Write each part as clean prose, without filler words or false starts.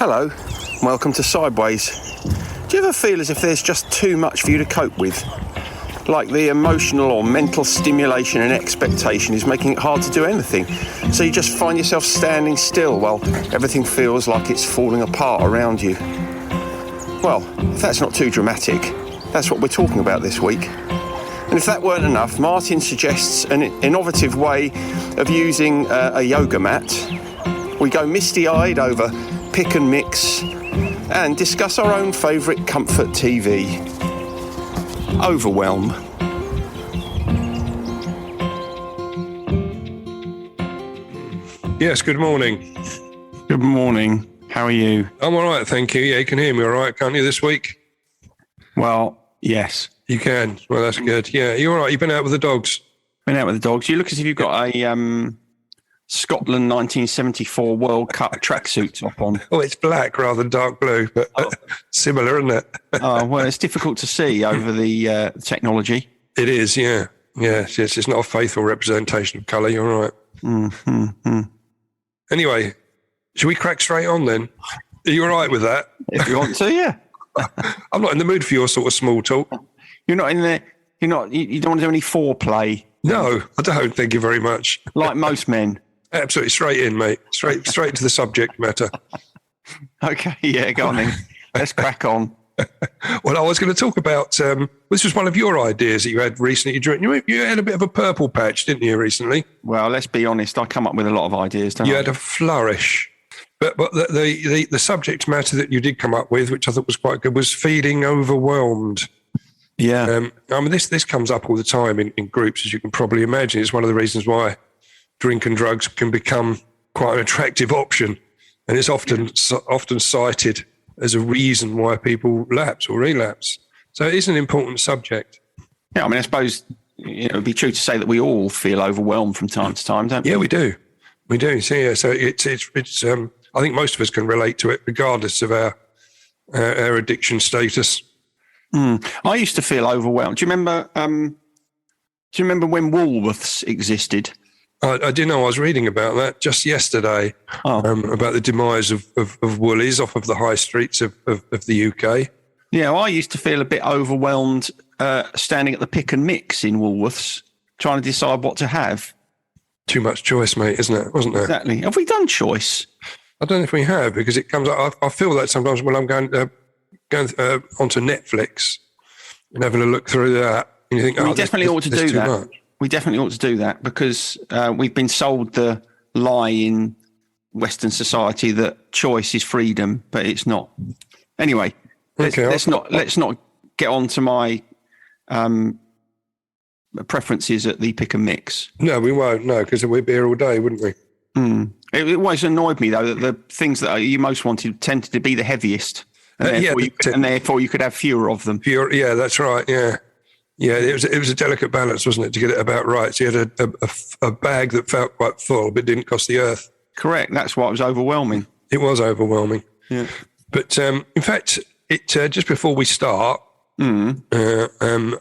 Hello, welcome to Sideways. Do you ever feel as if there's just too much for you to cope with? Like the emotional or mental stimulation and expectation is making it hard to do anything, so you just find yourself standing still while everything feels like it's falling apart around you? Well, if that's not too dramatic, that's what we're talking about this week. And if that weren't enough, Martin suggests an innovative way of using a yoga mat. We go misty-eyed over pick and mix and discuss our own favourite comfort TV. Overwhelm. Yes, good morning. Good morning. How are you? I'm all right, thank you. Yeah, you can hear me all right, can't you, this week? Well, yes. You can. Well, that's good. Yeah, you all right? You've been out with the dogs? Been out with the dogs. You look as if you've got a Scotland 1974 World Cup tracksuit up on. Oh, it's black rather than dark blue, but similar, isn't it? Oh, well, it's difficult to see over the technology. It is, yeah. Yes, it's not a faithful representation of colour, you're right. Mm-hmm. Anyway, should we crack straight on then? Are you all right with that? If you want to, yeah. I'm not in the mood for your sort of small talk. You're not in there. You don't want to do any foreplay. No, I don't. Thank you very much. Like most men. Absolutely straight in, mate. Straight to the subject matter. Okay, yeah, go on then. Let's crack on. Well, I was going to talk about, this was one of your ideas that you had recently. You had a bit of a purple patch, didn't you, recently? Well, let's be honest. I come up with a lot of ideas, don't I? You had a flourish. But the subject matter that you did come up with, which I thought was quite good, was feeling overwhelmed. Yeah. I mean, this comes up all the time in groups, as you can probably imagine. It's one of the reasons why drink and drugs can become quite an attractive option. And it's often cited as a reason why people lapse or relapse. So it is an important subject. Yeah, I mean, I suppose it would be true to say that we all feel overwhelmed from time to time, don't we? Yeah, we do. We do. So, yeah, so it's I think most of us can relate to it, regardless of our addiction status. I used to feel overwhelmed. Do you remember when Woolworths existed? I do know. I was reading about that just yesterday, about the demise of Woolies off of the high streets of the UK. Yeah, well, I used to feel a bit overwhelmed standing at the pick and mix in Woolworths, trying to decide what to have. Too much choice, mate, isn't it? Wasn't there? Exactly. Have we done choice? I don't know if we have, because it comes up. I feel that sometimes when I'm going onto Netflix and having a look through that, and you think, we definitely ought to do that. Much. We definitely ought to do that, because we've been sold the lie in Western society that choice is freedom, but it's not. Anyway, let's not get on to my preferences at the pick and mix. No, we won't. No, because we'd be here all day, wouldn't we? It always annoyed me though that the things that you most wanted tended to be the heaviest, and therefore you could have fewer of them. Yeah, that's right. Yeah. Yeah, it was a delicate balance, wasn't it, to get it about right? So you had a bag that felt quite full, but didn't cost the earth. Correct. That's why it was overwhelming. It was overwhelming. Yeah. But in fact, just before we start, I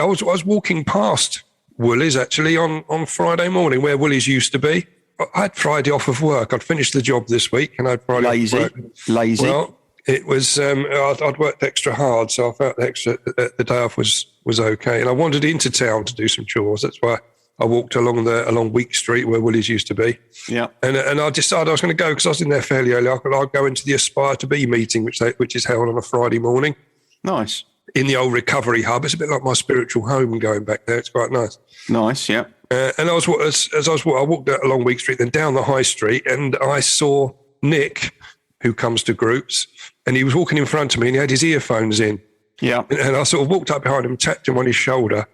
was walking past Woolies actually on Friday morning, where Woolies used to be. I had Friday off of work. I'd finished the job this week, and I'd Friday lazy. off of work. Lazy. Well, it was. I'd worked extra hard, so I felt the day off was okay. And I wandered into town to do some chores. That's why I walked along Week Street where Woolies used to be. Yeah. And I decided I was going to go, because I was in there fairly early. I'd go into the Aspire to Be meeting, which is held on a Friday morning. Nice. In the old recovery hub. It's a bit like my spiritual home going back there. It's quite nice. Nice, yeah. And I walked along Week Street, then down the High Street, and I saw Nick, who comes to groups, and he was walking in front of me, and he had his earphones in. Yeah. And I sort of walked up behind him, tapped him on his shoulder,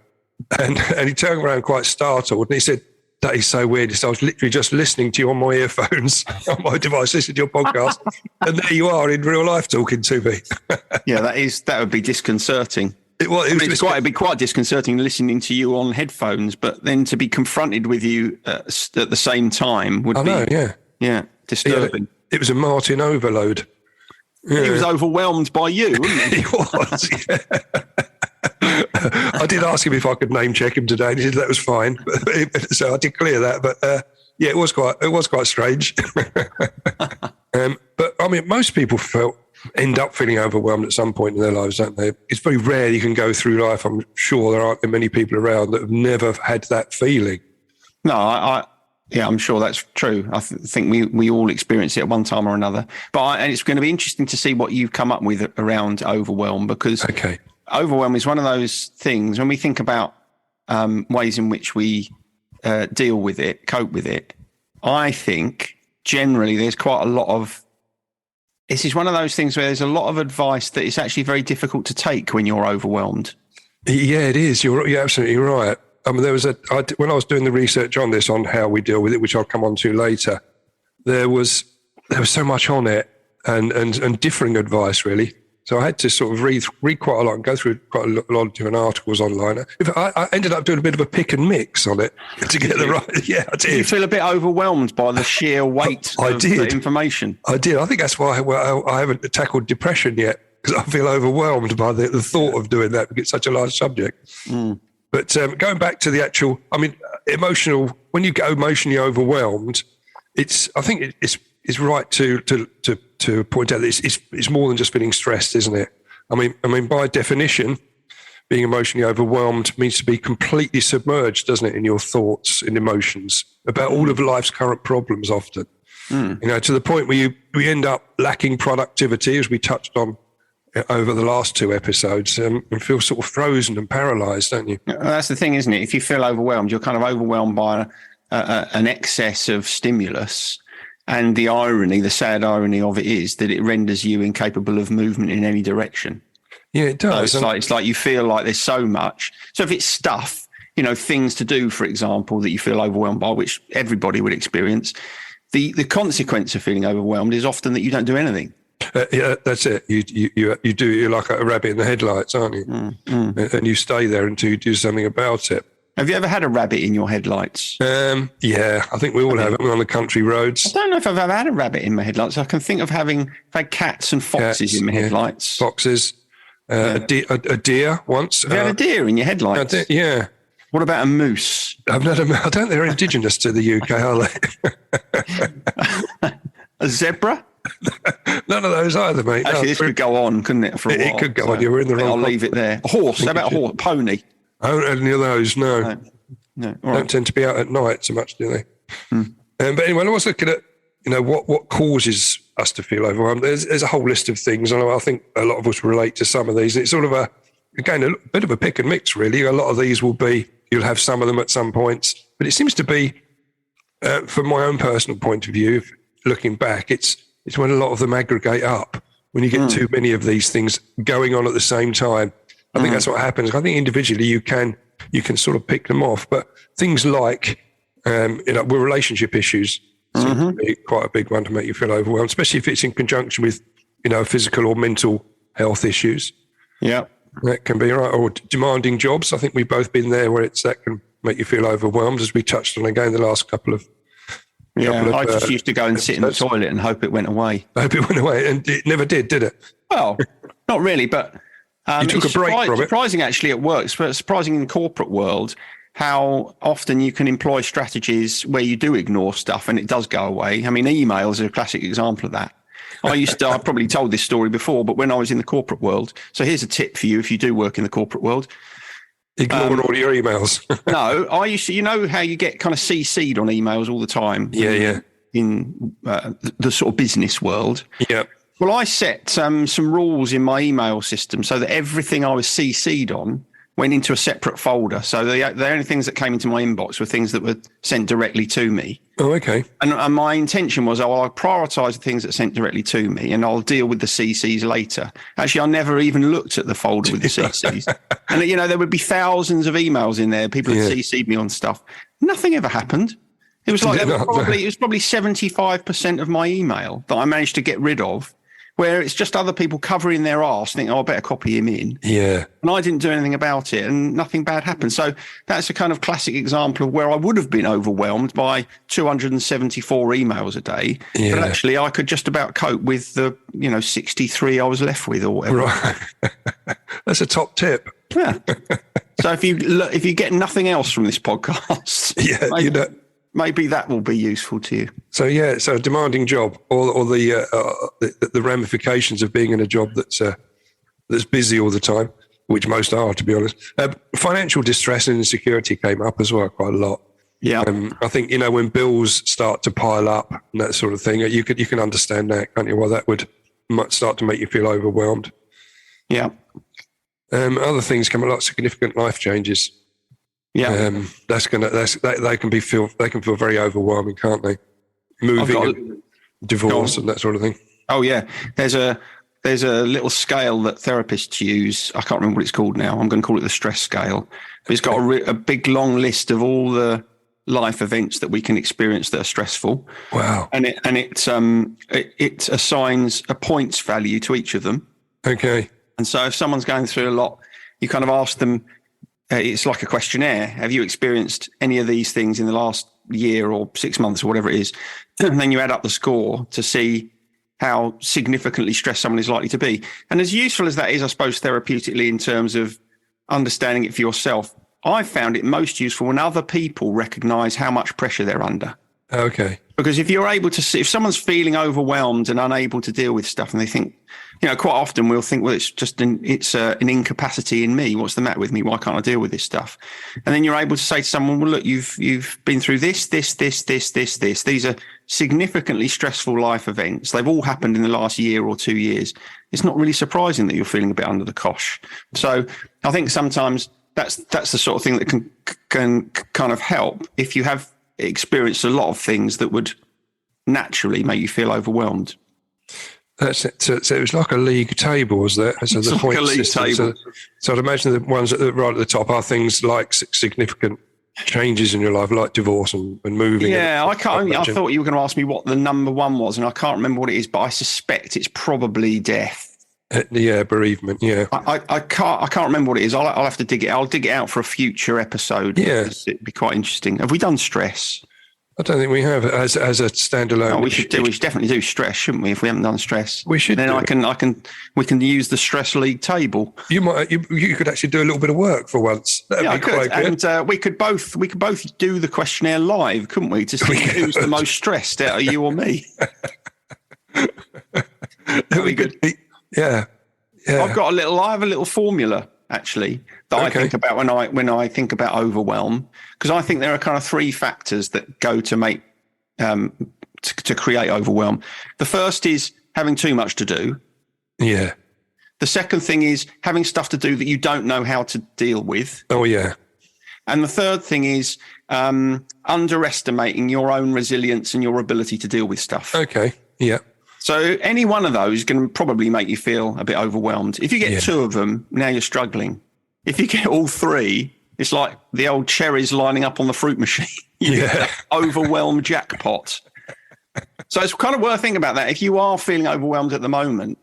and he turned around quite startled, and he said, "That is so weird. I was literally just listening to you on my earphones, on my device, listening to your podcast, and there you are in real life talking to me." Yeah, that would be disconcerting. It'd be quite disconcerting listening to you on headphones, but then to be confronted with you at the same time would be disturbing. Yeah, it was a Martin overload. Yeah. He was overwhelmed by you, wasn't he? He was, yeah. I did ask him if I could name check him today, and he said that was fine. So I did clear that. But yeah, it was quite strange. But I mean, most people end up feeling overwhelmed at some point in their lives, don't they? It's very rare you can go through life. I'm sure there aren't many people around that have never had that feeling. No, yeah, I'm sure that's true. I think we all experience it at one time or another. And it's going to be interesting to see what you've come up with around overwhelm, because overwhelm is one of those things when we think about ways in which we deal with it, cope with it. I think generally there's quite a lot of, this is one of those things where there's a lot of advice that it's actually very difficult to take when you're overwhelmed. Yeah, it is. You're absolutely right. I mean, when I was doing the research on this, on how we deal with it, which I'll come on to later, there was so much on it and differing advice, really. So I had to sort of read quite a lot and go through quite a lot of different articles online. I ended up doing a bit of a pick and mix on it to get the right. Yeah, I did. Did you feel a bit overwhelmed by the sheer weight of the information? I did. I think that's why I haven't tackled depression yet, because I feel overwhelmed by the thought of doing that, because it's such a large subject. Mm. But going back to the actual, I mean, when you get emotionally overwhelmed, I think it's right to point out that it's more than just feeling stressed, isn't it? I mean, by definition, being emotionally overwhelmed means to be completely submerged, doesn't it, in your thoughts and emotions about all of life's current problems often. Mm. To the point where we end up lacking productivity, as we touched on over the last two episodes, and feel sort of frozen and paralyzed, don't you? That's the thing, isn't it? If you feel overwhelmed, you're kind of overwhelmed by an excess of stimulus. And the sad irony of it is that it renders you incapable of movement in any direction. Yeah, it does. So it's like you feel like there's so much. So if it's stuff, things to do, for example, that you feel overwhelmed by, which everybody would experience, the consequence of feeling overwhelmed is often that you don't do anything. Yeah, that's it. You're like a rabbit in the headlights, aren't you? And you stay there until you do something about it. Have you ever had a rabbit in your headlights? Yeah, I think we all have it on the country roads. I don't know if I've ever had a rabbit in my headlights. I can think of having had cats and foxes in my headlights. Foxes, a deer once. Have you had a deer in your headlights? Yeah. What about a moose? I don't think they're indigenous to the UK, are they? A zebra? None of those either, mate. Actually, this could go on, couldn't it, for a while? It could go on. You were in the wrong. I'll leave it there. A horse. How about a horse? Pony? Oh, any of those? No. Don't tend to be out at night so much, do they? But anyway, I was looking at what causes us to feel overwhelmed. There's a whole list of things, and I think a lot of us relate to some of these. It's sort of a bit of a pick and mix, really. A lot of these will be, you'll have some of them at some points, but it seems to be, from my own personal point of view, looking back, it's when a lot of them aggregate up. When you get too many of these things going on at the same time, I think that's what happens. I think individually you can sort of pick them off, but things like with relationship issues seem to be quite a big one to make you feel overwhelmed, especially if it's in conjunction with physical or mental health issues. Yeah, that can be right. Or demanding jobs. I think we've both been there where that can make you feel overwhelmed, as we touched on again the last couple of. I just used to go and sit in the toilet and hope it went away. And it never did it? Well, not really, but you took a break from it. Surprising, actually, it works. But surprising in the corporate world, how often you can employ strategies where you do ignore stuff and it does go away. I mean, emails are a classic example of that. I've probably told this story before, but when I was in the corporate world, so here's a tip for you if you do work in the corporate world. Ignore all your emails. No, I used to, how you get kind of CC'd on emails all the time. Yeah. In the sort of business world. Yeah. Well, I set some rules in my email system so that everything I was CC'd on went into a separate folder. So the only things that came into my inbox were things that were sent directly to me. Oh, okay. And my intention was, I'll prioritise the things that sent directly to me and I'll deal with the CCs later. Actually, I never even looked at the folder with the CCs. And, there would be thousands of emails in there. People had CC'd me on stuff. Nothing ever happened. It was like, it was probably 75% of my email that I managed to get rid of, where it's just other people covering their arse, thinking, I better copy him in. Yeah. And I didn't do anything about it and nothing bad happened. So that's a kind of classic example of where I would have been overwhelmed by 274 emails a day. Yeah. But actually I could just about cope with the, 63 I was left with or whatever. Right. That's a top tip. Yeah. So if you get nothing else from this podcast, maybe that will be useful to you. So yeah, so a demanding job, or the ramifications of being in a job that's busy all the time, which most are, to be honest. Financial distress and insecurity came up as well quite a lot. Yeah. I think, when bills start to pile up and that sort of thing, you can understand that, can't you? Well, that might start to make you feel overwhelmed. Yeah. Other things come a lot, significant life changes. Yeah. They can feel very overwhelming, can't they? Moving, divorce, and that sort of thing. Oh yeah. There's a little scale that therapists use. I can't remember what it's called now. I'm going to call it the stress scale. But it's got a big long list of all the life events that we can experience that are stressful. Wow. And it assigns a points value to each of them. Okay. And so if someone's going through a lot, you kind of ask them, it's like a questionnaire. Have you experienced any of these things in the last year or 6 months or whatever it is? And then you add up the score to see how significantly stressed someone is likely to be. And as useful as that is, I suppose, therapeutically in terms of understanding it for yourself, I found it most useful when other people recognize how much pressure they're under. Okay. Because if you're able to see, if someone's feeling overwhelmed and unable to deal with stuff and they think, quite often we'll think, well, it's just an incapacity in me. What's the matter with me? Why can't I deal with this stuff? And then you're able to say to someone, well, look, you've been through this. These are significantly stressful life events. They've all happened in the last year or 2 years. It's not really surprising that you're feeling a bit under the cosh. So I think sometimes that's the sort of thing that can kind of help if you have experienced a lot of things that would naturally make you feel overwhelmed. That's it. So it was like a league table, was there? So it's like a league table. So I'd imagine the ones right at the top are things like significant changes in your life, like divorce and moving. Yeah, I thought you were going to ask me what the number one was, and I can't remember what it is, but I suspect it's probably death. Yeah, bereavement. Yeah, I can't remember what it is. I'll have to dig it. I'll dig it out for a future episode. Yeah, it'd be quite interesting. Have we done stress? I don't think we have as a standalone. Oh, we should definitely do stress, shouldn't we? If we haven't done stress, we should. Then we can use the stress league table. You could actually do a little bit of work for once. That'd be quite good. And we could both do the questionnaire live, couldn't we? To see who's the most stressed out of you or me. That'd be good. Yeah. I have a little formula actually that I think about when I think about overwhelm, because I think there are kind of three factors that go to make to create overwhelm. The first is having too much to do. Yeah. The second thing is having stuff to do that you don't know how to deal with. Oh yeah. And the third thing is underestimating your own resilience and your ability to deal with stuff. Okay. Yeah. So any one of those can probably make you feel a bit overwhelmed. If you get two of them, now you're struggling. If you get all three, it's like the old cherries lining up on the fruit machine. Overwhelmed jackpot. So it's kind of worth thinking about that. If you are feeling overwhelmed at the moment,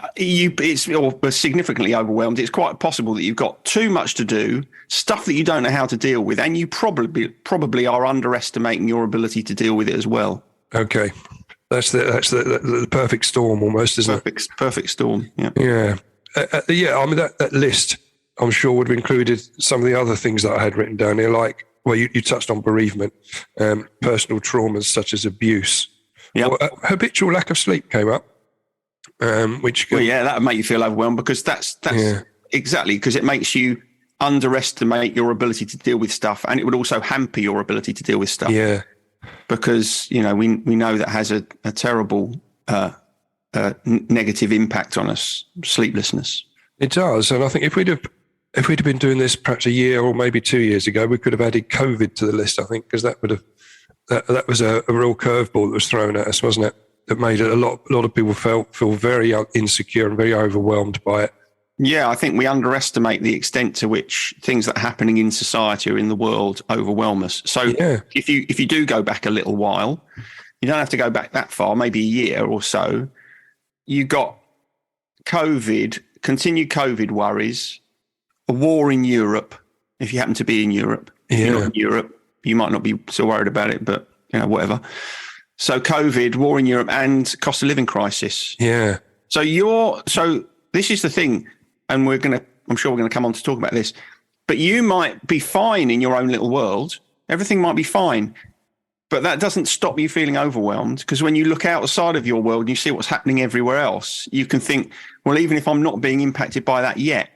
or significantly overwhelmed, it's quite possible that you've got too much to do, stuff that you don't know how to deal with, and you probably are underestimating your ability to deal with it as well. Okay. That's the perfect storm almost, isn't it? Perfect storm. Yeah. Yeah. I mean, that list, I'm sure, would have included some of the other things that I had written down here, like, well, you touched on bereavement, personal traumas such as abuse. Yeah. Habitual lack of sleep came up, that would make you feel overwhelmed, because that's exactly, because it makes you underestimate your ability to deal with stuff, and it would also hamper your ability to deal with stuff. Yeah. Because, we know that has a terrible negative impact on us, sleeplessness. It does. And I think if we'd have been doing this perhaps a year or maybe 2 years ago, we could have added COVID to the list, I think, because that was a real curveball that was thrown at us, wasn't it? That made a lot of people feel very insecure and very overwhelmed by it. Yeah, I think we underestimate the extent to which things that are happening in society or in the world overwhelm us. So if you do go back a little while, you don't have to go back that far, maybe a year or so, you got COVID, continued COVID worries, a war in Europe, if you happen to be in Europe. If you're not in Europe, you might not be so worried about it, but whatever. So COVID, war in Europe, and cost of living crisis. Yeah. So this is the thing. And I'm sure we're going to come on to talk about this, but you might be fine in your own little world, Everything might be fine. But that doesn't stop you feeling overwhelmed, because when you look outside of your world and you see what's happening everywhere else, you can think, well, even if I'm not being impacted by that yet,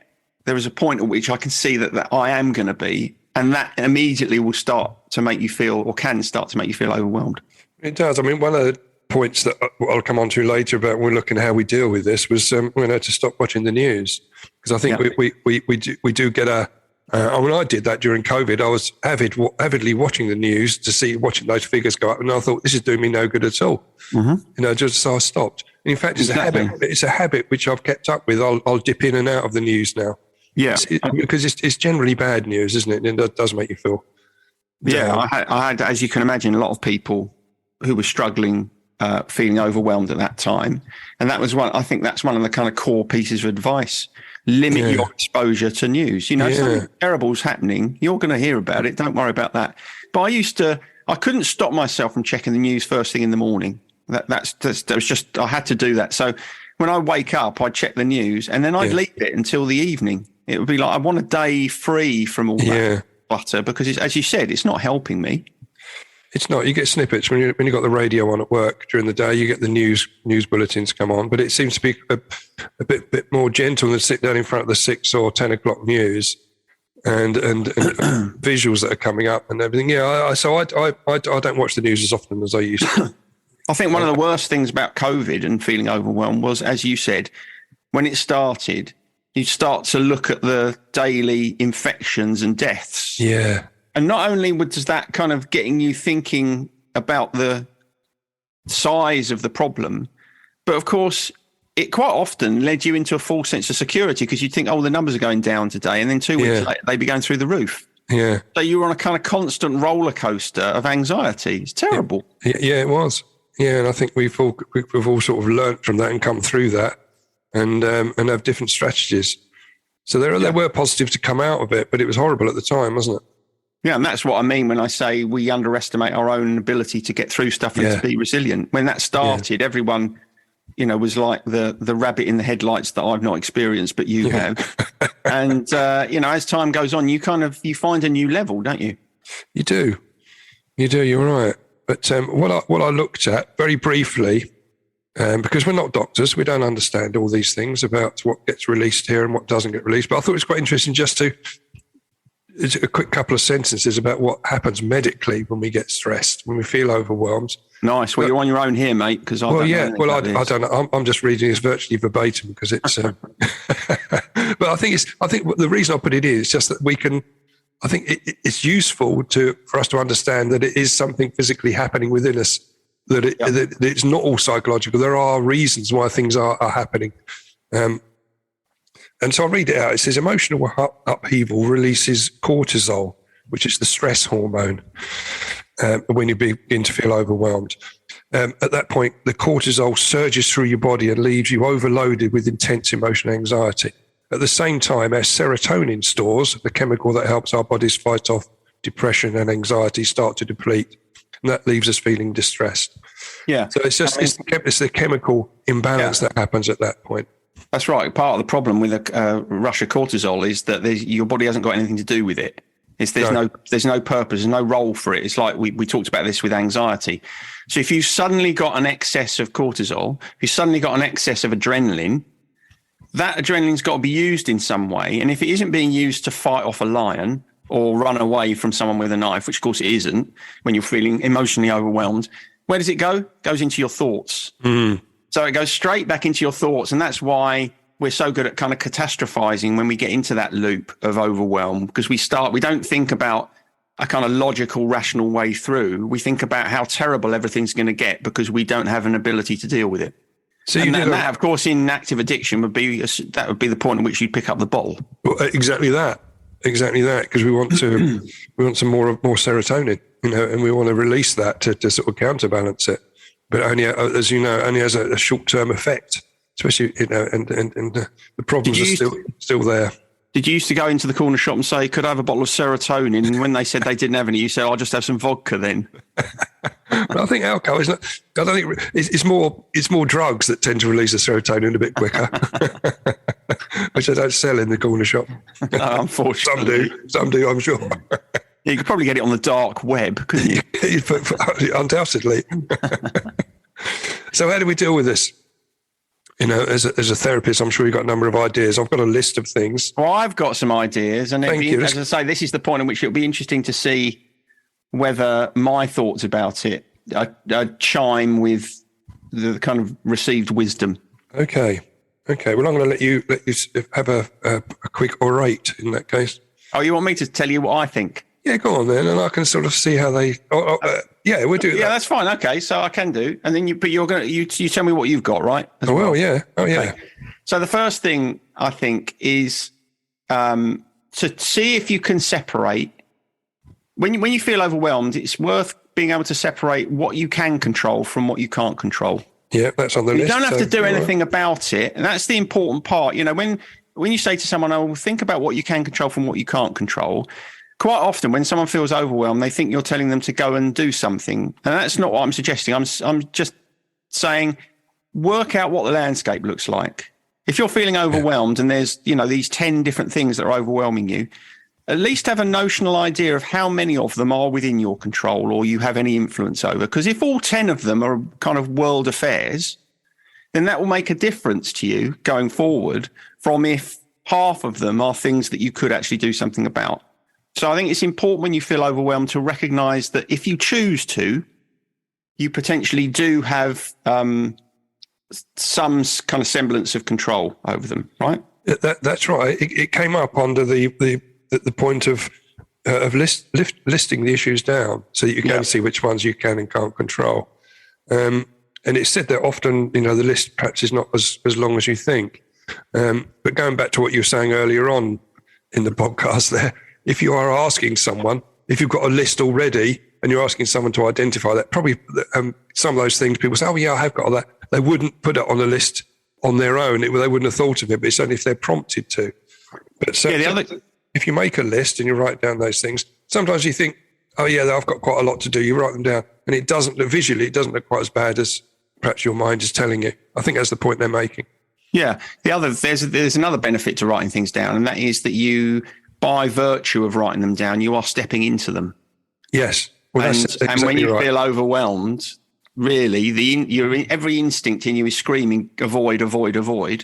there is a point at which I can see that I am going to be. And that immediately will start to make you feel, or can start to make you feel overwhelmed. It does. I mean, one of the points that I'll come on to later about when we're looking at how we deal with this was to stop watching the news. Because I think we do get a... when I did that during COVID, I was avidly watching the news watching those figures go up, and I thought, this is doing me no good at all. Mm-hmm. So I stopped. And in fact, it's a habit which I've kept up with. I'll dip in and out of the news now. Yeah, because it's generally bad news, isn't it? And it does make you feel. Yeah, I had, as you can imagine, a lot of people who were struggling, feeling overwhelmed at that time, and that was one. I think that's one of the kind of core pieces of advice. Limit your exposure to news. Something terrible's happening, you're going to hear about it. Don't worry about that. But I couldn't stop myself from checking the news first thing in the morning. That was just, I had to do that. So when I wake up, I'd check the news, and then I'd leave it until the evening. It would be like, I want a day free from all that clutter, because as you said, it's not helping me. It's not. You get snippets when you got the radio on at work during the day. You get the news bulletins come on, but it seems to be a bit more gentle than sit down in front of the 6 or 10 o'clock news and visuals that are coming up and everything. Yeah, so I don't watch the news as often as I used to. I think one of the worst things about COVID and feeling overwhelmed was, as you said, when it started, you start to look at the daily infections and deaths. Yeah. And not only does that kind of getting you thinking about the size of the problem, but of course, it quite often led you into a false sense of security, because you'd think, oh, the numbers are going down today. And then 2 weeks later, they'd be going through the roof. Yeah. So you were on a kind of constant roller coaster of anxiety. It's terrible. Yeah, it was. Yeah, and I think we've all sort of learnt from that and come through that and have different strategies. So there were positives to come out of it, but it was horrible at the time, wasn't it? Yeah, and that's what I mean when I say we underestimate our own ability to get through stuff and to be resilient. When that started, everyone, was like the rabbit in the headlights that I've not experienced, but you have. And, as time goes on, you find a new level, don't you? You do. You're right. But what I looked at very briefly, because we're not doctors, we don't understand all these things about what gets released here and what doesn't get released. But I thought it was quite interesting just to... It's a quick couple of sentences about what happens medically when we get stressed, when we feel overwhelmed. Nice. Well, you're on your own here, mate, because I don't know. I'm just reading this virtually verbatim because it's. But I think the reason I put it is just that we can. I think it's useful for us to understand that it is something physically happening within us. That it's not all psychological. There are reasons why things are happening. And so I read it out. It says emotional upheaval releases cortisol, which is the stress hormone, when you begin to feel overwhelmed. At that point, the cortisol surges through your body and leaves you overloaded with intense emotional anxiety. At the same time, our serotonin stores, the chemical that helps our bodies fight off depression and anxiety, start to deplete. And that leaves us feeling distressed. Yeah. So it's the chemical imbalance that happens at that point. That's right. Part of the problem with a rush of cortisol is that your body hasn't got anything to do with it. There's no purpose, there's no role for it. It's like we talked about this with anxiety. So if you've suddenly got an excess of cortisol, if you've suddenly got an excess of adrenaline, that adrenaline's got to be used in some way. And if it isn't being used to fight off a lion or run away from someone with a knife, which of course it isn't when you're feeling emotionally overwhelmed, where does it go? It goes into your thoughts. Mm. So it goes straight back into your thoughts. And that's why we're so good at kind of catastrophizing when we get into that loop of overwhelm, because we don't think about a kind of logical, rational way through. We think about how terrible everything's going to get because we don't have an ability to deal with it. So that, of course, in active addiction would be the point at which you'd pick up the bottle. Well, exactly that, because we want some more serotonin, and we want to release that to sort of counterbalance it. But only, as you know, only has a short-term effect, especially, and the problems are still there. Did you used to go into the corner shop and say, could I have a bottle of serotonin? And when they said they didn't have any, you said, I'll just have some vodka then. But I think alcohol is not, I don't think it's more drugs that tend to release the serotonin a bit quicker, which they don't sell in the corner shop. No, unfortunately. Some do, I'm sure. You could probably get it on the dark web, couldn't you? Undoubtedly. So how do we deal with this? You know, as a therapist, I'm sure you've got a number of ideas. I've got a list of things. Well, I've got some ideas. And as I say, this is the point at which it'll be interesting to see whether my thoughts about it chime with the kind of received wisdom. Okay. Well, I'm going to let you have a quick orate in that case. Oh, you want me to tell you what I think? Yeah, go on then, and I can sort of see how they. Yeah, we'll do that. Yeah, that's fine. Okay, so I can do, and then you tell me what you've got, right? Yeah. Yeah. So the first thing I think is to see if you can separate when you feel overwhelmed. It's worth being able to separate what you can control from what you can't control. Yeah, that's on the list. You don't have to do anything about it, and that's the important part. You know, when you say to someone, "Oh, think about what you can control from what you can't control." Quite often, when someone feels overwhelmed, they think you're telling them to go and do something, and that's not what I'm suggesting. I'm just saying, work out what the landscape looks like. If you're feeling overwhelmed and there's these 10 different things that are overwhelming you, at least have a notional idea of how many of them are within your control or you have any influence over. Because if all 10 of them are kind of world affairs, then that will make a difference to you going forward from if half of them are things that you could actually do something about. So I think it's important when you feel overwhelmed to recognize that if you choose to, you potentially do have some kind of semblance of control over them, right? That's right. It came up under the point of listing the issues down so that you can see which ones you can and can't control. And it's said that often, the list perhaps is not as long as you think. But going back to what you were saying earlier on in the podcast there, if you are asking someone, if you've got a list already and you're asking someone to identify that, probably some of those things people say, oh, yeah, I have got all that. They wouldn't put it on a list on their own. They wouldn't have thought of it, but it's only if they're prompted to. But if you make a list and you write down those things, sometimes you think, oh, yeah, I've got quite a lot to do. You write them down and it doesn't look quite as bad as perhaps your mind is telling you. I think that's the point they're making. Yeah. There's another benefit to writing things down, and that is that you, by virtue of writing them down, you are stepping into them. Yes. Well, and when you feel overwhelmed, really, every instinct in you is screaming, avoid, avoid, avoid.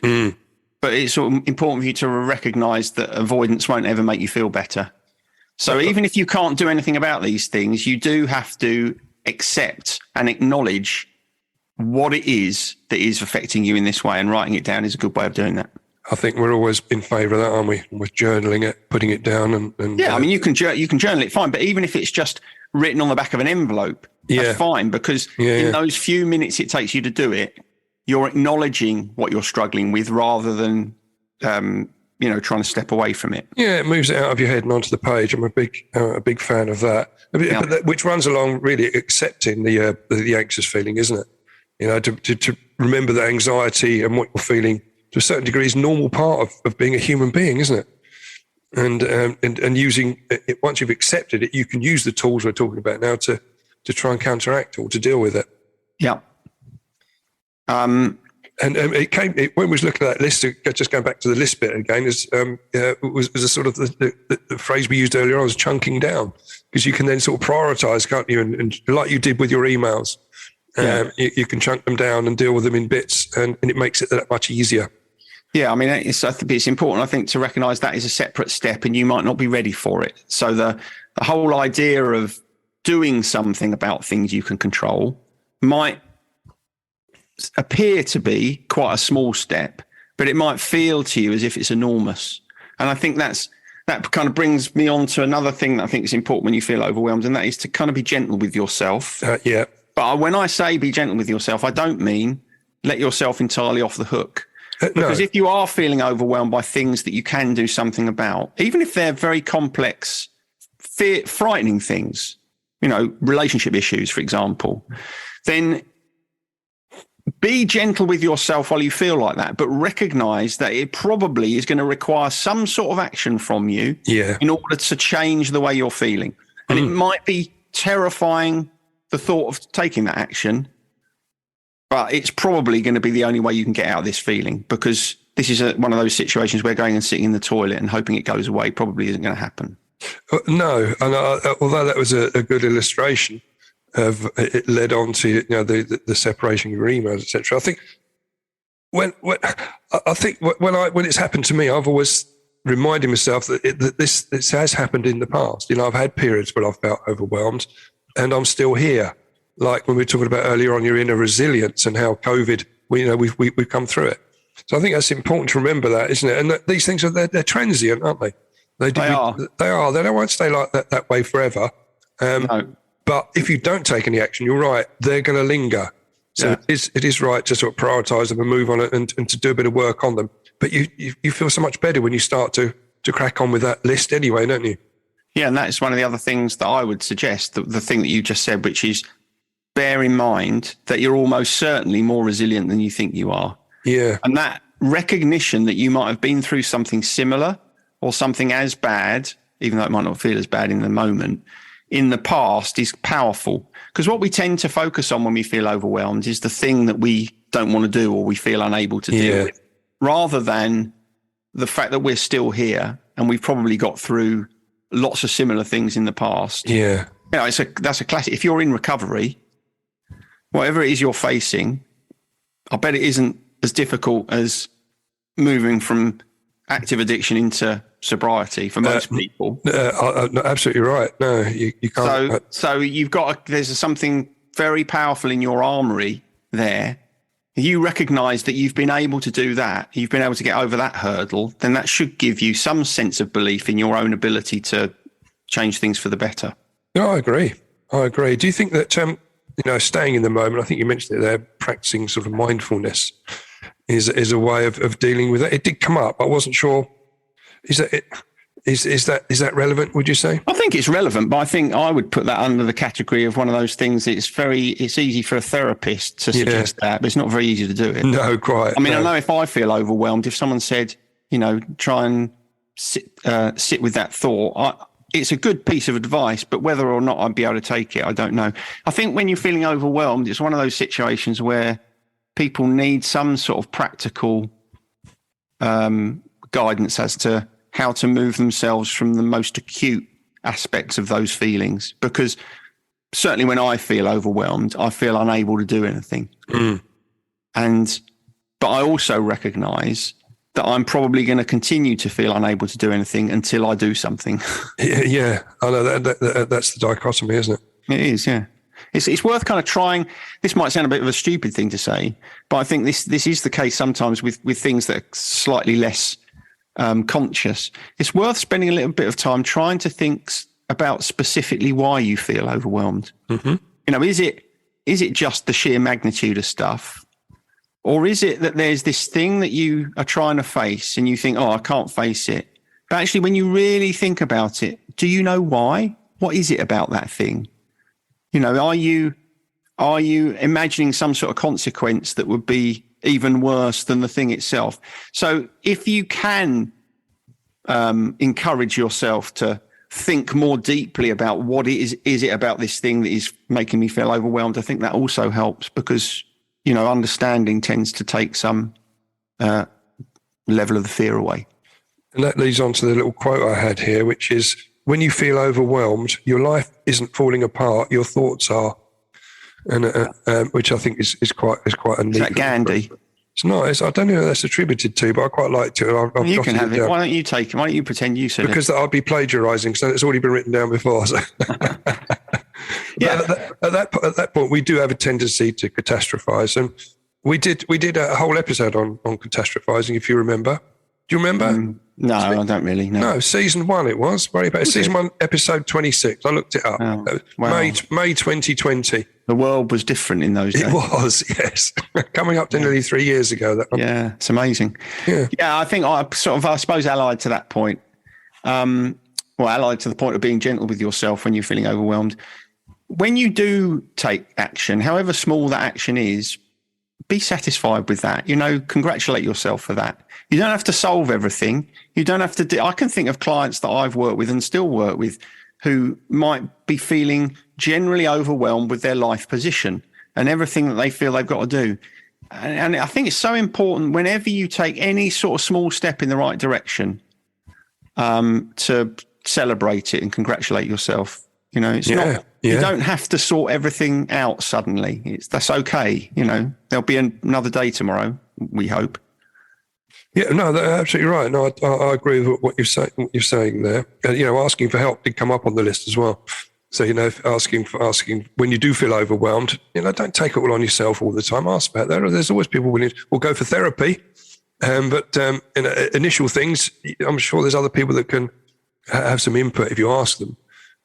But it's sort of important for you to recognise that avoidance won't ever make you feel better. So even if you can't do anything about these things, you do have to accept and acknowledge what it is that is affecting you in this way, and writing it down is a good way of doing that. I think we're always in favour of that, aren't we? With journaling it, putting it down, and I mean, you can journal it, fine. But even if it's just written on the back of an envelope, that's fine, because in those few minutes it takes you to do it, you're acknowledging what you're struggling with rather than trying to step away from it. Yeah, it moves it out of your head and onto the page. I'm a big fan of that. But which runs along really accepting the anxious feeling, isn't it? To remember that anxiety and what you're feeling, to a certain degree, is a normal part of being a human being, isn't it? And using it, once you've accepted it, you can use the tools we're talking about now to try and counteract or to deal with it. Yeah. And when we was looking at that list, just going back to the list bit again, was a sort of the phrase we used earlier on, was chunking down, because you can then sort of prioritise, can't you? And like you did with your emails, you can chunk them down and deal with them in bits, and it makes it that much easier. Yeah, I mean, it's important, I think, to recognise that is a separate step, and you might not be ready for it. So the whole idea of doing something about things you can control might appear to be quite a small step, but it might feel to you as if it's enormous. And I think that kind of brings me on to another thing that I think is important when you feel overwhelmed, and that is to kind of be gentle with yourself. But when I say be gentle with yourself, I don't mean let yourself entirely off the hook. Because if you are feeling overwhelmed by things that you can do something about, even if they're very complex, frightening things, relationship issues, for example, then be gentle with yourself while you feel like that, but recognize that it probably is going to require some sort of action from you in order to change the way you're feeling. And it might be terrifying, the thought of taking that action, but it's probably going to be the only way you can get out of this feeling, because this is one of those situations where going and sitting in the toilet and hoping it goes away probably isn't going to happen. No, and although that was a good illustration of it, led on to the separation of your emails, etc. I think when it's happened to me, I've always reminded myself that this has happened in the past. I've had periods where I've felt overwhelmed, and I'm still here. Like when we were talking about earlier on, your inner resilience and how COVID, we've come through it. So I think that's important to remember that, isn't it? And that these things they're transient, aren't they? They are. They are. They won't stay like that way forever. No. But if you don't take any action, you're right, they're going to linger. So it is right to sort of prioritise them and move on and to do a bit of work on them. But you feel so much better when you start to crack on with that list anyway, don't you? Yeah, and that's one of the other things that I would suggest, the thing that you just said, which is bear in mind that you're almost certainly more resilient than you think you are. Yeah. And that recognition that you might have been through something similar or something as bad, even though it might not feel as bad in the moment, in the past is powerful. Because what we tend to focus on when we feel overwhelmed is the thing that we don't want to do or we feel unable to deal with, rather than the fact that we're still here and we've probably got through lots of similar things in the past. Yeah. That's a classic. If you're in recovery, whatever it is you're facing, I bet it isn't as difficult as moving from active addiction into sobriety for most people. Absolutely right. No, you can't. So you've got there's something very powerful in your armory there. You recognise that you've been able to do that. You've been able to get over that hurdle. Then that should give you some sense of belief in your own ability to change things for the better. No, I agree. Do you think that staying in the moment? I think you mentioned it there. Practicing sort of mindfulness is a way of dealing with it. It did come up. I wasn't sure. Is that relevant, would you say? I think it's relevant, but I think I would put that under the category of one of those things. It's easy for a therapist to suggest that, but it's not very easy to do it. No, quite. I mean, I know if I feel overwhelmed, if someone said, try and sit with that thought, it's a good piece of advice, but whether or not I'd be able to take it, I don't know. I think when you're feeling overwhelmed, it's one of those situations where people need some sort of practical guidance as to how to move themselves from the most acute aspects of those feelings. Because certainly when I feel overwhelmed, I feel unable to do anything. But I also recognise that I'm probably going to continue to feel unable to do anything until I do something. Yeah, I know that's the dichotomy, isn't it? It is, yeah. It's worth kind of trying. This might sound a bit of a stupid thing to say, but I think this is the case sometimes with things that are slightly less conscious. It's worth spending a little bit of time trying to think about specifically why you feel overwhelmed. Mm-hmm. Is it just the sheer magnitude of stuff? Or is it that there's this thing that you are trying to face and you think, I can't face it. But actually, when you really think about it, do you know why? What is it about that thing? Are you imagining some sort of consequence that would be even worse than the thing itself? So if you can encourage yourself to think more deeply about what it is it about this thing that is making me feel overwhelmed, I think that also helps because understanding tends to take some level of the fear away. And that leads on to the little quote I had here, which is, when you feel overwhelmed, your life isn't falling apart, your thoughts are. And which I think is quite a neat. Is that Gandhi? It's not. I don't know who that's attributed to, but I quite liked it. You can have it. Why don't you take it? Why don't you pretend you said it? Because I'd be plagiarising, so it's already been written down before. So. Yeah. At that point, we do have a tendency to catastrophise, and we did a whole episode on catastrophising, if you remember. Do you remember? No, I don't really. No, season 1 it was. Worry about it. Season 1, episode 26. I looked it up. Oh, wow. May 2020. The world was different in those days. It was, yes. Coming up to nearly 3 years ago. That one. Yeah, it's amazing. Yeah, I think I suppose allied to that point, allied to the point of being gentle with yourself when you're feeling overwhelmed. When you do take action, however small that action is, be satisfied with that. Congratulate yourself for that. You don't have to solve everything. You don't have to I can think of clients that I've worked with and still work with who might be feeling generally overwhelmed with their life position and everything that they feel they've got to do. And I think it's so important whenever you take any sort of small step in the right direction to celebrate it and congratulate yourself. You know, it's not, you don't have to sort everything out suddenly. That's okay. You know, there'll be another day tomorrow, we hope. Yeah, no, that's absolutely right. No, I agree with what you're saying there. You know, asking for help did come up on the list as well. So, you know, asking when you do feel overwhelmed, you know, don't take it all on yourself all the time. Ask about that. There's always people willing will go for therapy. But initial things, I'm sure there's other people that can have some input if you ask them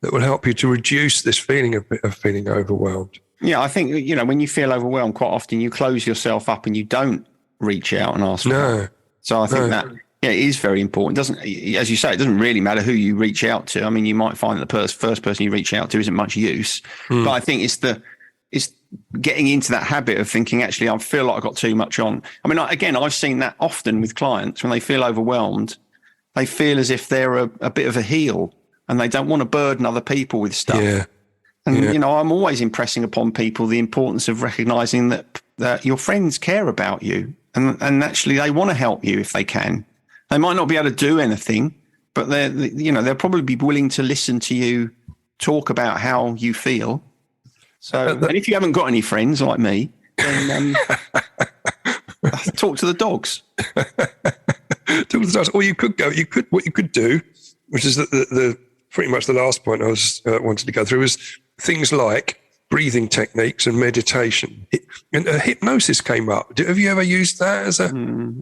that will help you to reduce this feeling of feeling overwhelmed. Yeah, I think, you know, when you feel overwhelmed, quite often you close yourself up and you don't reach out and ask for help. So I think that it is very important. Doesn't, as you say, it doesn't really matter who you reach out to. I mean, you might find that the first person you reach out to isn't much use, but I think it's getting into that habit of thinking, actually, I feel like I've got too much on. I mean, again, I've seen that often with clients when they feel overwhelmed, they feel as if they're a bit of a heel and they don't want to burden other people with stuff. Yeah. And, you know, I'm always impressing upon people the importance of recognizing that your friends care about you and actually they want to help you if they can. They might not be able to do anything, but they'll probably be willing to listen to you talk about how you feel. So, and if you haven't got any friends like me, then talk to the dogs. Talk to the dogs. Or what you could do, which is the pretty much the last point I was wanted to go through, is things like breathing techniques and meditation. And hypnosis came up. Have you ever used that as a?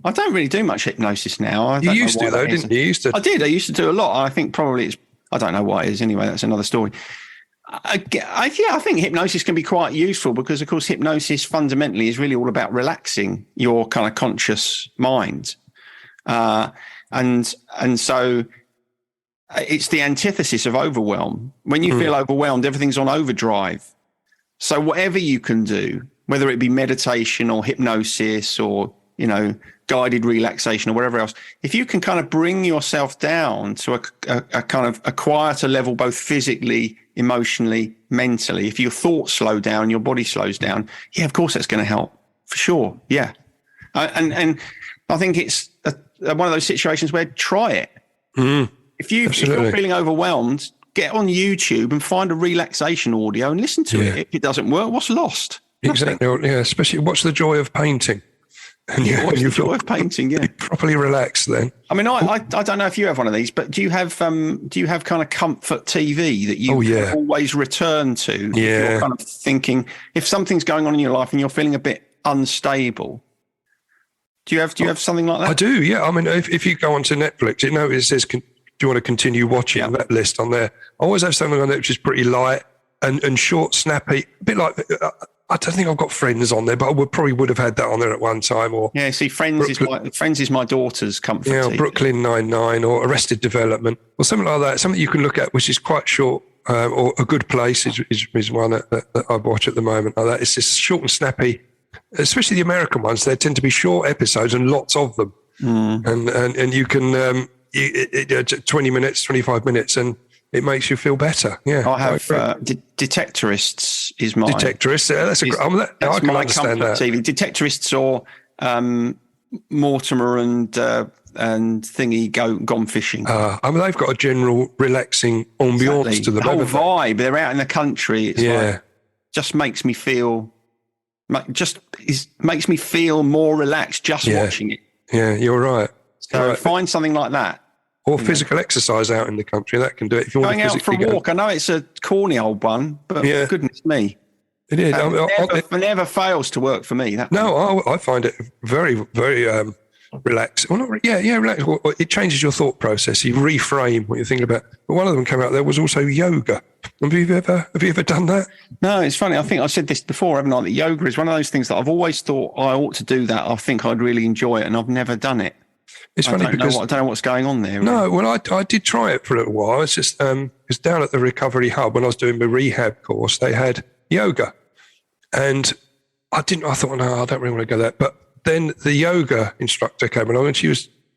I don't really do much hypnosis now. You used to though, didn't you? I did. I used to do a lot. I think probably I don't know why it is. Anyway, that's another story. I think hypnosis can be quite useful because, of course, hypnosis fundamentally is really all about relaxing your kind of conscious mind. And so it's the antithesis of overwhelm. When you feel overwhelmed, everything's on overdrive. So whatever you can do, whether it be meditation or hypnosis or, you know, guided relaxation or whatever else, if you can kind of bring yourself down to a kind of a quieter level, both physically, emotionally, mentally, if your thoughts slow down, your body slows down, yeah, of course that's going to help for sure. Yeah. And I think it's one of those situations where try it. If you're feeling overwhelmed, get on YouTube and find a relaxation audio and listen to it. If it doesn't work, what's lost? Exactly. Yeah, especially watch The Joy of Painting. And you feel of painting, properly relaxed then. I mean, I don't know if you have one of these, but do you have kind of comfort TV that you can always return to? If you're kind of thinking, if something's going on in your life and you're feeling a bit unstable, do you have something like that? I do, yeah. I mean, if you go onto Netflix, it says, do you want to continue watching that list on there? I always have something on there which is pretty light and short, snappy, a bit like... I don't think I've got Friends on there, but I probably would have had that on there at one time. Or see, Friends is my daughter's comfort. Yeah, Brooklyn Nine-Nine or Arrested Development or something like that. Something you can look at, which is quite short. Or A Good Place is one that I watch at the moment. Like that, it's just short and snappy. Especially the American ones, they tend to be short episodes and lots of them. And you can 20 minutes, 25 minutes, and it makes you feel better. Yeah, I have Detectorists is mine. Detectorists, that's I can understand that. TV. Detectorists or Mortimer and Thingy Gone Fishing. I mean, they've got a general relaxing ambiance to them. The whole vibe. They're out in the country. It's like, just makes me feel more relaxed just watching it. Yeah, you're right. So find something like that. Or physical exercise out in the country, that can do it. If you going out for a walk, I know it's a corny old one, but goodness me. It is. It never fails to work for me. I find it very, very relaxing. Well, relaxing. Well, it changes your thought process. You reframe what you're thinking about. But one of them came out, there was also yoga. Have you ever done that? No, it's funny. I think I said this before, haven't I? That yoga is one of those things that I've always thought I ought to do that. I think I'd really enjoy it, and I've never done it. It's funny because I don't know what's going on there. No, well, I did try it for a little while. It's just because down at the Recovery Hub when I was doing my rehab course, they had yoga, and I thought, no, I don't really want to go there. But then the yoga instructor came along, and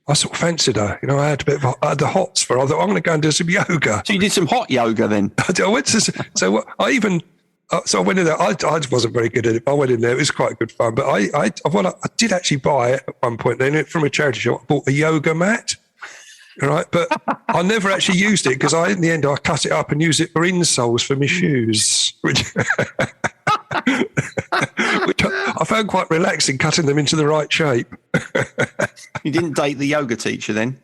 I sort of fancied her. You know, I had the hots for her. I thought, I'm going to go and do some yoga. So you did some hot yoga then? I went to. So I went in there. I wasn't very good at it. I went in there. It was quite good fun. But I did actually buy it at one point. Then from a charity shop, I bought a yoga mat. right? But I never actually used it because in the end, I cut it up and used it for insoles for my shoes, which I found quite relaxing, cutting them into the right shape. You didn't date the yoga teacher then?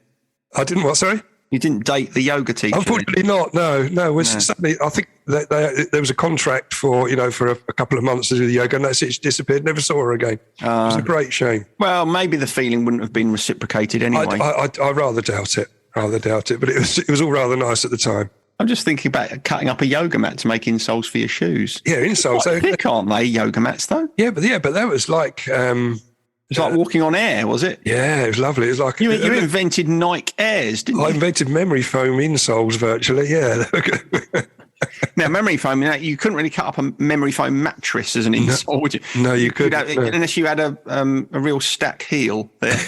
I didn't what, sorry? You didn't date the yoga teacher? Unfortunately not, no. Suddenly, I think that there was a contract for a couple of months to do the yoga, and that's it. She disappeared, never saw her again. It was a great shame. Well, maybe the feeling wouldn't have been reciprocated anyway. I rather doubt it, but it was all rather nice at the time. I'm just thinking about cutting up a yoga mat to make insoles for your shoes. Yeah, insoles. Quite thick, aren't they, yoga mats, though? Yeah, but that was like... It's like walking on air, was it? Yeah, it was lovely. It was like you invented Nike Airs, didn't you? I invented memory foam insoles virtually. Yeah. Now, memory foam, you couldn't really cut up a memory foam mattress as an insole, would you? No, you couldn't. Unless you had a real stack heel there.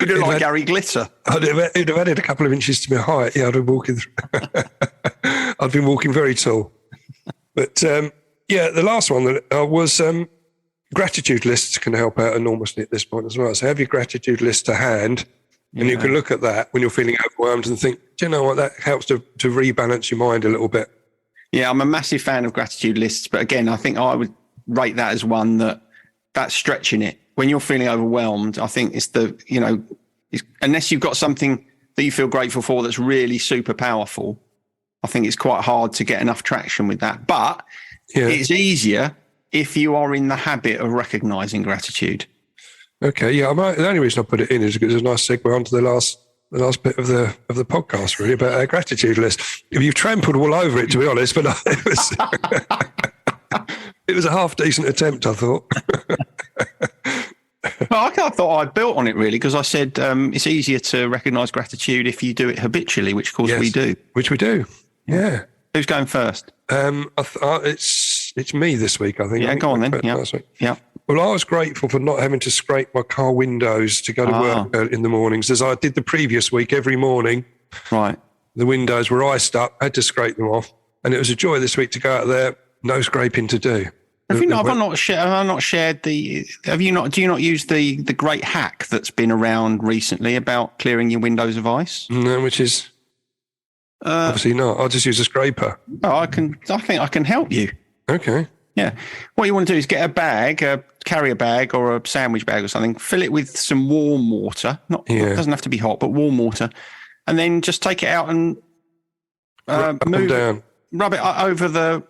You look like Gary Glitter. It'd have added a couple of inches to my height. Yeah, I'd been walking. I'd been walking very tall. But the last one that was. Gratitude lists can help out enormously at this point as well. So have your gratitude list to hand, and you can look at that when you're feeling overwhelmed and think, do you know what, that helps to rebalance your mind a little bit. Yeah, I'm a massive fan of gratitude lists, but again, I think I would rate that as one that's stretching it. When you're feeling overwhelmed, I think it's unless you've got something that you feel grateful for that's really super powerful, I think it's quite hard to get enough traction with that. But it's easier if you are in the habit of recognizing gratitude. Okay, yeah. The only reason I put it in is because it's a nice segue onto the last bit of the podcast, really, about our gratitude list. You've trampled all over it, to be honest, but it was a half decent attempt, I thought. Well, I thought I built on it really because I said it's easier to recognise gratitude if you do it habitually, which of course we do. Which we do. Yeah. Who's going first? It's me this week, I think. Yeah, go on then. Yeah. Well, I was grateful for not having to scrape my car windows to go to work in the mornings, as I did the previous week every morning. Right. The windows were iced up, had to scrape them off, and it was a joy this week to go out there, no scraping to do. Have I not shared the? Do you not use the great hack that's been around recently about clearing your windows of ice? No, which is obviously not. I'll just use a scraper. Oh, I think I can help you. Okay. Yeah. What you want to do is get a bag, a carrier bag or a sandwich bag or something, fill it with some warm water. It doesn't have to be hot, but warm water, and then just take it out and rub it over the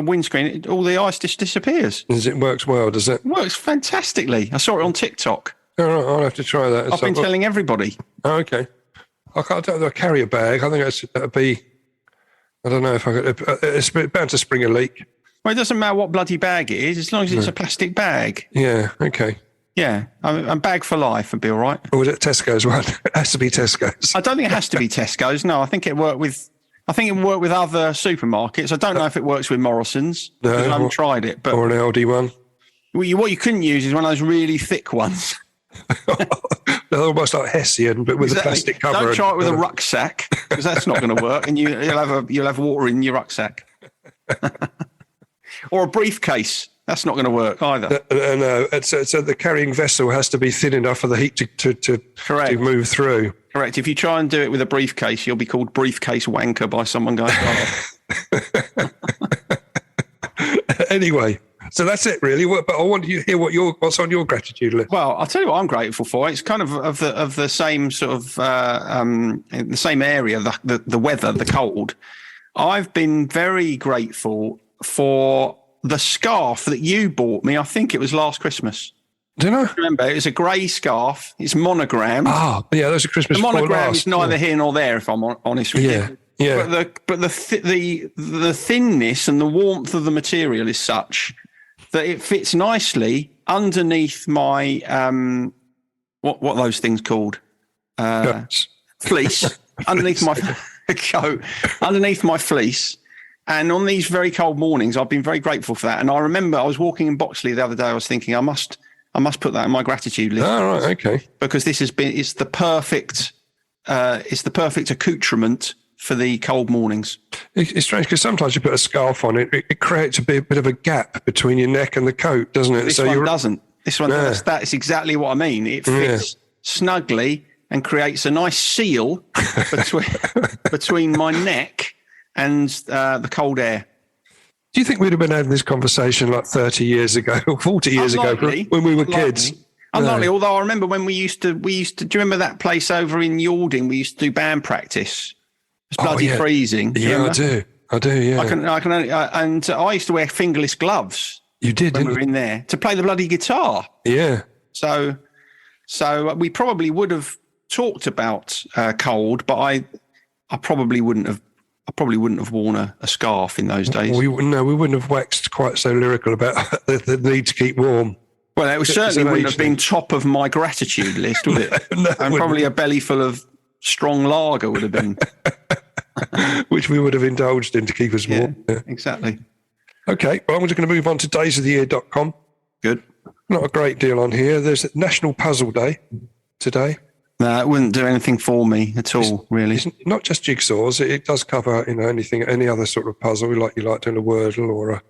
windscreen. All the ice just disappears. It works well, does it? It works fantastically. I saw it on TikTok. All right, I'll have to try that. I've been telling everybody. Oh, okay. I don't know, a carrier bag. I think that'd be. I don't know if I could. It's bound to spring a leak. Well, it doesn't matter what bloody bag it is, as long as it's a plastic bag. Yeah. Okay. Yeah, a bag for life would be all right. Or was it Tesco's one? It has to be Tesco's. I don't think it has to be Tesco's. No, I think it worked with other supermarkets. I don't know if it works with Morrison's. No, I haven't tried it. But or an Aldi one. What you couldn't use is one of those really thick ones. They're almost like Hessian, but with a plastic cover. Don't try it with a rucksack because that's not going to work, and you'll have water in your rucksack. Or a briefcase. That's not going to work either. No. So the carrying vessel has to be thin enough for the heat to move through. Correct. If you try and do it with a briefcase, you'll be called briefcase wanker by someone going, Anyway, so that's it really. But I want you to hear what's on your gratitude list. Well, I'll tell you what I'm grateful for. It's kind of the same sort of in the same area, the weather, the cold. I've been very grateful for the scarf that you bought me. I think it was last Christmas. Do you know? Remember, it was a grey scarf. It's monogrammed. Oh, yeah, those are Christmas. The monogram is neither here nor there, if I'm honest with you. Yeah. But the thinness and the warmth of the material is such that it fits nicely underneath my what are those things called? Fleece. Underneath my coat, underneath my fleece. And on these very cold mornings, I've been very grateful for that. And I remember I was walking in Boxley the other day. I was thinking I must put that in my gratitude list. Oh, right, okay. Because it's the perfect accoutrement for the cold mornings. It's strange because sometimes you put a scarf on it creates a bit of a gap between your neck and the coat, doesn't it? This one doesn't. This one does. That's exactly what I mean. It fits snugly and creates a nice seal between my neck and the cold air. Do you think we'd have been having this conversation like 30 years ago or 40 years ago when we were kids? Unlikely, although I remember when we used to, do you remember that place over in Yalding? We used to do band practice. It was bloody freezing. Yeah, I do, yeah. And I used to wear fingerless gloves. You did, when we were in there to play the bloody guitar. Yeah. So we probably would have talked about cold, but I probably wouldn't have worn a scarf in those days. We wouldn't have waxed quite so lyrical about the need to keep warm. Well, it certainly wouldn't have been top of my gratitude list, would it? No, and probably a belly full of strong lager would have been. Which we would have indulged in to keep us warm. Yeah, exactly. Okay, well, I'm just going to move on to daysoftheyear.com. Good. Not a great deal on here. There's National Puzzle Day today. No, it wouldn't do anything for me at all, really. It's not just jigsaws. It does cover, any other sort of puzzle, like doing a Wordle or a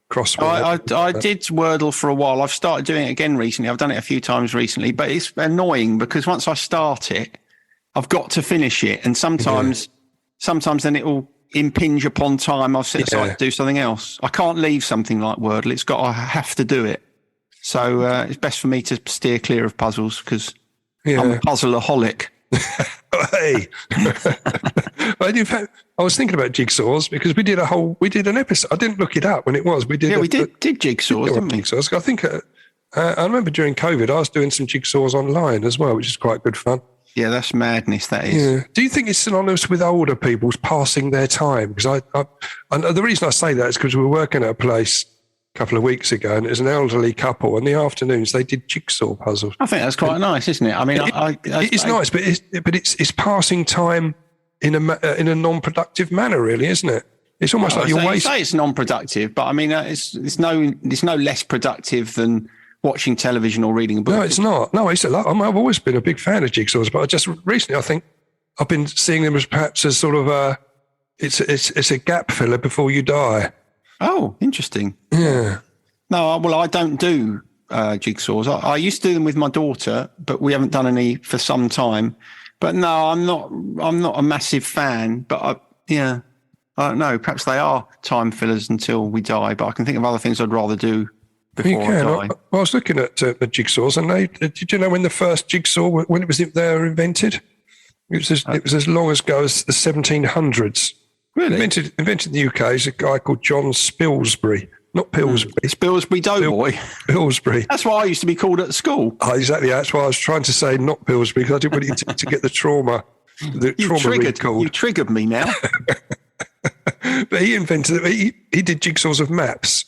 crossword. I did Wordle for a while. I've started doing it again recently. I've done it a few times recently, but it's annoying because once I start it, I've got to finish it. And sometimes then it will impinge upon time I've set aside to do something else. I can't leave something like Wordle. I have to do it. So it's best for me to steer clear of puzzles because I'm a puzzleaholic. Hey. In fact, I was thinking about jigsaws because we did an episode. I didn't look it up when it was. We did jigsaws, didn't we? Jigsaws. I think I remember during COVID, I was doing some jigsaws online as well, which is quite good fun. Yeah, that's madness. That is. Yeah. Do you think it's synonymous with older people's passing their time? Because the reason I say that is because we were working at a place a couple of weeks ago, and it was an elderly couple. In the afternoons, they did jigsaw puzzles. I think that's quite nice, isn't it? I mean, it's nice, but it's passing time in a non-productive manner, really, isn't it? It's almost like you're wasting. You say it's non-productive, but I mean, it's no less productive than watching television or reading a book. No, it's not. No, it's a lot. I've always been a big fan of jigsaws, but I just recently, I think I've been seeing them as perhaps as sort of it's a gap filler before you die. Oh, interesting. Yeah. No, well, I don't do jigsaws. I used to do them with my daughter, but we haven't done any for some time. But no, I'm not a massive fan. But I don't know. Perhaps they are time fillers until we die. But I can think of other things I'd rather do before I die. I was looking at the jigsaws, and did you know when the first jigsaw, when they were invented? It was as long ago as the 1700s. Really? Invented in the UK is a guy called John Spilsbury, not Pillsbury. Spilsbury Doughboy. Pillsbury. That's what I used to be called at school. Oh, exactly. That's why I was trying to say not Pillsbury because I didn't want you to get the trauma. You triggered me now. But he invented it. He did jigsaws of maps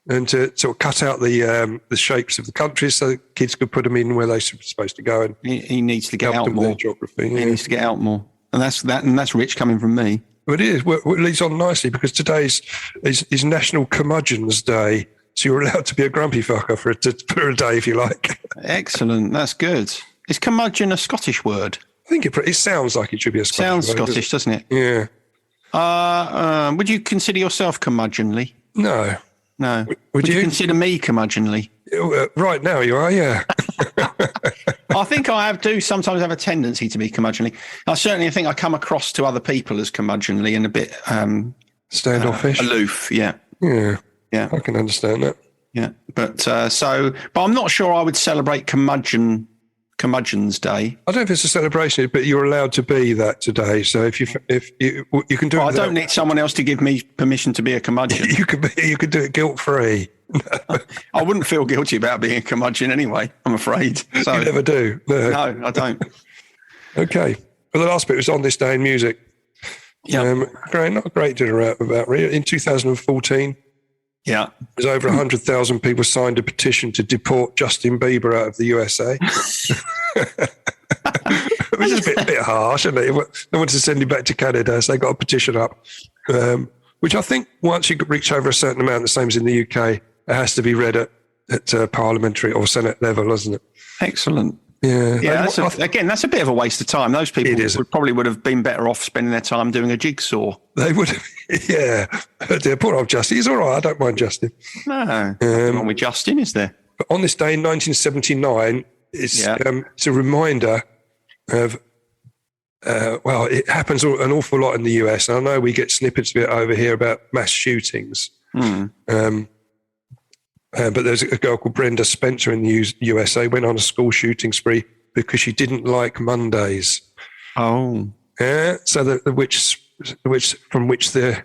and to sort of cut out the shapes of the countries so kids could put them in where they were supposed to go. And he needs to get out more. Geography. He needs to get out more, and that's rich coming from me. Well, it is. Well, it leads on nicely because today's is National Curmudgeon's Day, so you're allowed to be a grumpy fucker for a day if you like. Excellent. That's good. Is curmudgeon a Scottish word? I think it sounds like it should be a Scottish word. Sounds Scottish, doesn't it? Yeah. Would you consider yourself curmudgeonly? No. No. Would you consider me curmudgeonly? Right now you are, yeah. I think I do sometimes have a tendency to be curmudgeonly. I certainly think I come across to other people as curmudgeonly and a bit standoffish, aloof. Yeah. I can understand that. Yeah, but I'm not sure I would celebrate Curmudgeon's Day. I don't know if it's a celebration, but you're allowed to be that today. So if you can do it. I don't need someone else to give me permission to be a curmudgeon. You could do it guilt free. I wouldn't feel guilty about being a curmudgeon anyway, I'm afraid. So, you never do. No, I don't. Okay. Well, the last bit was on this day in music. Yeah. Not a great deal about really. In 2014, there's over 100,000 people signed a petition to deport Justin Bieber out of the USA. Which is a bit harsh, isn't it? They wanted to send him back to Canada, so they got a petition up. Which I think once you reach over a certain amount, the same as in the UK, it has to be read at parliamentary or Senate level, doesn't it? Excellent. Yeah. That's a bit of a waste of time. Those people would have been better off spending their time doing a jigsaw. They would have, yeah. Poor old Justin. He's all right. I don't mind Justin. No, nothing wrong with Justin, is there? But on this day in 1979, it's a reminder of well, it happens an awful lot in the US. And I know we get snippets of it over here about mass shootings. But there's a girl called Brenda Spencer in the USA went on a school shooting spree because she didn't like Mondays. Oh, yeah. So from which the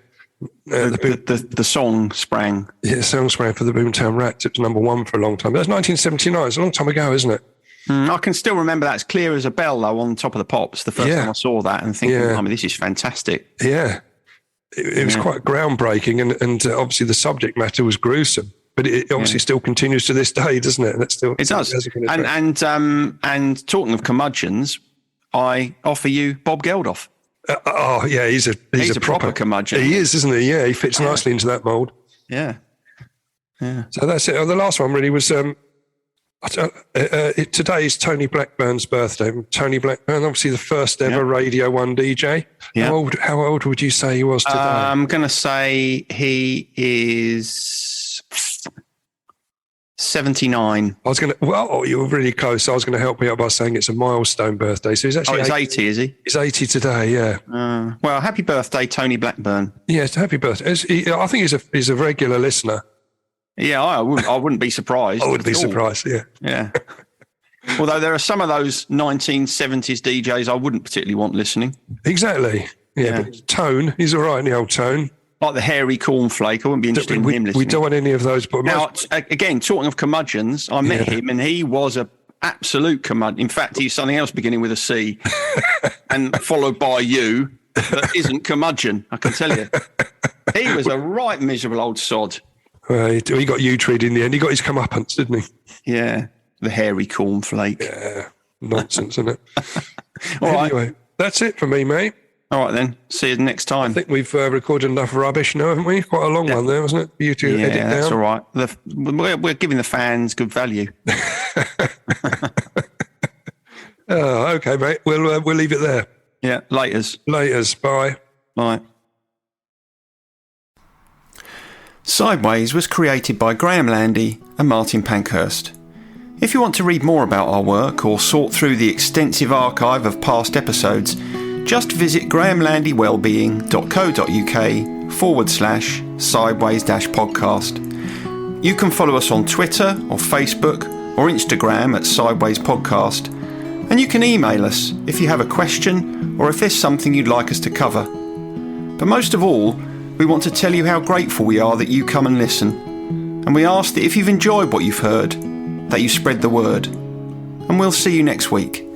song sprang. Yeah, the song sprang for the Boomtown Rats. It was number one for a long time. That's 1979. It's a long time ago, isn't it? I can still remember that. It's clear as a bell, though, on Top of the Pops. The first time I saw that and thinking, I mean, this is fantastic. Yeah. It was quite groundbreaking, and obviously the subject matter was gruesome. But it obviously still continues to this day, doesn't it? It does. And talking of curmudgeons, I offer you Bob Geldof. He's a proper curmudgeon. He is, isn't he? Yeah, he fits nicely into that mould. Yeah. So that's it. The last one really was today is Tony Blackburn's birthday. Tony Blackburn, obviously the first ever Radio 1 DJ. Yeah. How old would you say he was today? I'm going to say he is 79. You were really close. I was going to help you out by saying it's a milestone birthday. So he's actually he's 80, is he? He's 80 today, yeah. Well, happy birthday, Tony Blackburn. Yes, happy birthday. I think he's a regular listener. Yeah, I wouldn't be surprised. I wouldn't be surprised, yeah. Yeah. Although there are some of those 1970s DJs I wouldn't particularly want listening. Exactly. Yeah. But Tone, he's all right in the old Tone. Like the hairy cornflake. I wouldn't be interested in him listening. We don't want any of those. But now, again, talking of curmudgeons, I met him and he was an absolute curmudgeon. In fact, he's something else beginning with a C and followed by U that isn't curmudgeon, I can tell you. He was a right miserable old sod. He got U-treed in the end. He got his comeuppance, didn't he? Yeah, the hairy cornflake. Yeah, nonsense, isn't it? Anyway, that's it for me, mate. All right, then. See you next time. I think we've recorded enough rubbish now, haven't we? Quite a long one there, wasn't it? For you to edit down. That's all right. We're giving the fans good value. Okay, mate. We'll leave it there. Yeah, laters. Bye. Bye. Sideways was created by Graham Landy and Martin Pankhurst. If you want to read more about our work or sort through the extensive archive of past episodes, just visit grahamlandywellbeing.co.uk/sideways-podcast. You can follow us on Twitter or Facebook or Instagram at Sideways Podcast, and you can email us if you have a question or if there's something you'd like us to cover. But most of all, we want to tell you how grateful we are that you come and listen, and we ask that if you've enjoyed what you've heard, that you spread the word. And we'll see you next week.